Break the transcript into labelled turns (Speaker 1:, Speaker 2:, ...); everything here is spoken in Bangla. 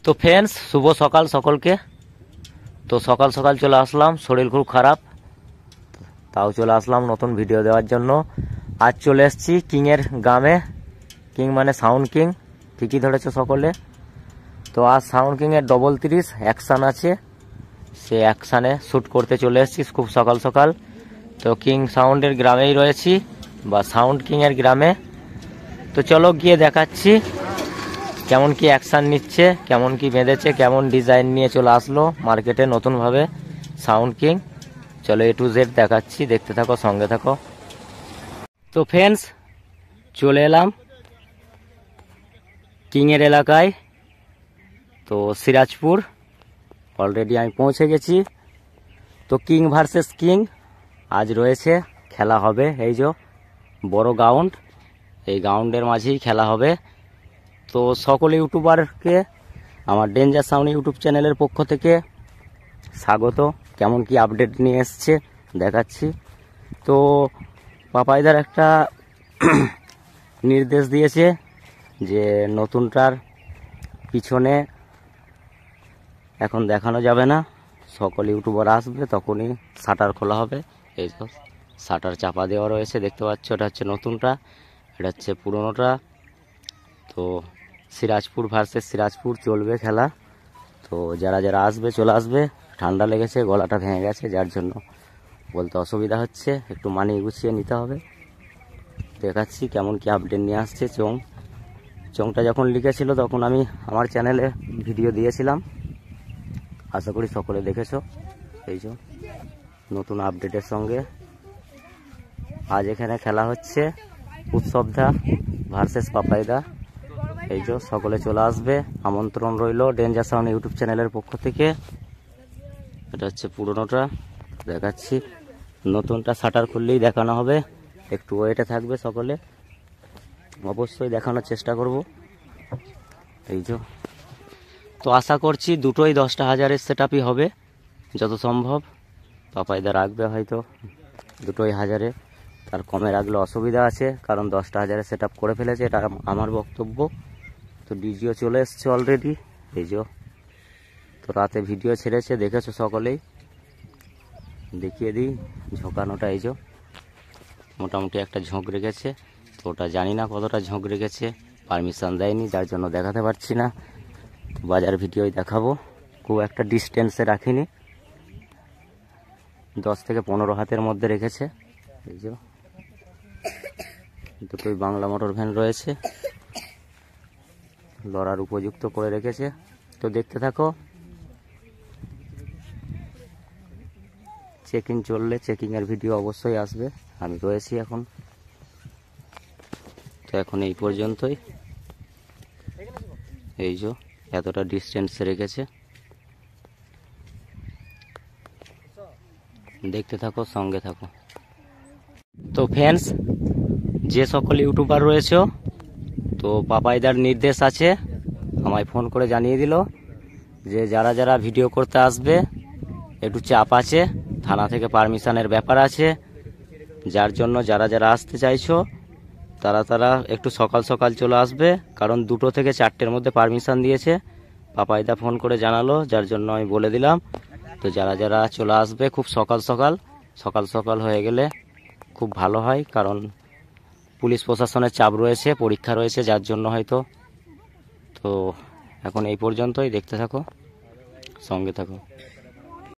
Speaker 1: তো ফ্রেন্ডস, শুভ সকাল সকলকে। তো সকাল সকাল চলে আসলাম, শরীর খুব খারাপ, তাও চলে আসলাম নতুন ভিডিও দেওয়ার জন্য। আজ চলে এসেছি কিংয়ের গ্রামে। কিং মানে সাউন্ড কিং, ঠিকই ধরেছে সকলে। তো আজ সাউন্ড কিংয়ের 30 অ্যাকশান আছে, সে অ্যাকশানে শ্যুট করতে চলে এসেছি খুব সকাল সকাল। তো কিং সাউন্ডের গ্রামেই রয়েছি, বা সাউন্ড কিংয়ের গ্রামে। তো চলো গিয়ে দেখাচ্ছি কেমন কি অ্যাকশান নিচ্ছে, কেমন কি বেঁধেছে, কেমন ডিজাইন নিয়ে চলে আসলো মার্কেটে নতুনভাবে সাউন্ড কিং। চলো A to Z দেখাচ্ছি, দেখতে থাকো, সঙ্গে থাকো। তো ফ্রেন্ডস, চলে এলাম কিংয়ের এলাকায়। তো সিরাজপুর অলরেডি আমি পৌঁছে গেছি। তো কিং ভার্সেস কিং আজ রয়েছে, খেলা হবে। এই যে বড় গ্রাউন্ড, এই গ্রাউন্ডের মাঝেই খেলা হবে। তো সকল ইউটিউবারকে আমার ডেঞ্জার সাউন্ড ইউটিউব চ্যানেলের পক্ষ থেকে স্বাগত। কেমন কি আপডেট নিয়ে এসছে দেখাচ্ছি। তো পাপাইদার একটা নির্দেশ দিয়েছে যে নতুনটার পিছনে এখন দেখানো যাবে না, সকল ইউটিউবার আসবে তখনই শাটার খোলা হবে। এই তো শাটার চাপা দেওয়া রয়েছে, দেখতে পাচ্ছ। এটা হচ্ছে নতুনটা, এটা হচ্ছে পুরনোটা। তো সিরাজপুর ভার্সেস সিরাজপুর চলবে খেলা। তো যারা যারা আসবে চলে আসবে। ঠান্ডা লেগেছে, গলাটা ভেঙে গেছে, যার জন্য বলতে অসুবিধা হচ্ছে, একটু মানিয়ে গুছিয়ে নিতে হবে। দেখাচ্ছি কেমন কি আপডেট নিয়ে আসছে। চংটা যখন লিখেছিল তখন আমি আমার চ্যানেলে ভিডিও দিয়েছিলাম, আশা করি সকলে দেখেছো। এই যে নতুন আপডেটের সঙ্গে আজ এখানে খেলা হচ্ছে উৎসবদা ভার্সেস পাপাইদা। এই যে সকলে চলে আসবে, আমন্ত্রণ রইল ডেঞ্জার সাউন্ড ইউটিউব চ্যানেলের পক্ষ থেকে। এটা হচ্ছে পুরোনোটা, দেখাচ্ছি। নতুনটা শাটার খুললেই দেখানো হবে, একটু ওয়েটে থাকবে সকলে, অবশ্যই দেখানোর চেষ্টা করব। এই যে তো আশা করছি দুটোই 10,000 সেটআপই হবে যত সম্ভব। পাপাইদা রাখবে হয়তো দুটোই 1000, তার কমে রাখলে অসুবিধা আছে, কারণ 10,000 সেটআপ করে ফেলেছে, এটা আমার বক্তব্য। তো ডিজিও চলে এসছে অলরেডি। এই যে তো রাতে ভিডিও ছেড়েছে, দেখেছো সকলেই, দেখিয়ে দিই ঝোঁকানোটা। এই যে মোটামুটি একটা ঝোঁক রেখেছে, তো ওটা জানি না কতটা ঝোঁক রেখেছে, পারমিশন দেয়নি, যার জন্য দেখাতে পারছি না। বাজার ভিডিওই দেখাবো, খুব একটা ডিস্টেন্সে রাখিনি, 10 থেকে 15 হাতের মধ্যে রেখেছে। এই যে দুটোই বাংলা মোটর ভ্যান রয়েছে, লড়ার উপযুক্ত করে রেখেছে। তো দেখতে থাকো, চেকিং চললে চেকিংয়ের ভিডিও অবশ্যই আসবে। আমি রয়েছি এখন, তো এখন এই পর্যন্তই। এই যে এতটা ডিস্টেন্সে রেখেছে, দেখতে থাকো, সঙ্গে থাকো। তো ফ্রেন্ডস, যে সকল ইউটিউবার রয়েছে, তো পাপাইদার নির্দেশ আছে, আমায় ফোন করে জানিয়ে দিল যে যারা যারা ভিডিও করতে আসবে একটু চাপ আছে, থানা থেকে পারমিশনের ব্যাপার আছে, যার জন্য যারা যারা আসতে চাইছো তারা একটু সকাল সকাল চলে আসবে, কারণ 2টো থেকে 4টের মধ্যে পারমিশন দিয়েছে। পাপাইদা ফোন করে জানালো, যার জন্য আমি বলে দিলাম। তো যারা যারা চলে আসবে খুব সকাল সকাল হয়ে গেলে খুব ভালো হয়, কারণ পুলিশ প্রশাসনের চাপ রয়েছে, পরীক্ষা রয়েছে, যার জন্য হয়তো। তো এখন এই পর্যন্তই, দেখতে থাকো, সঙ্গে থাকো।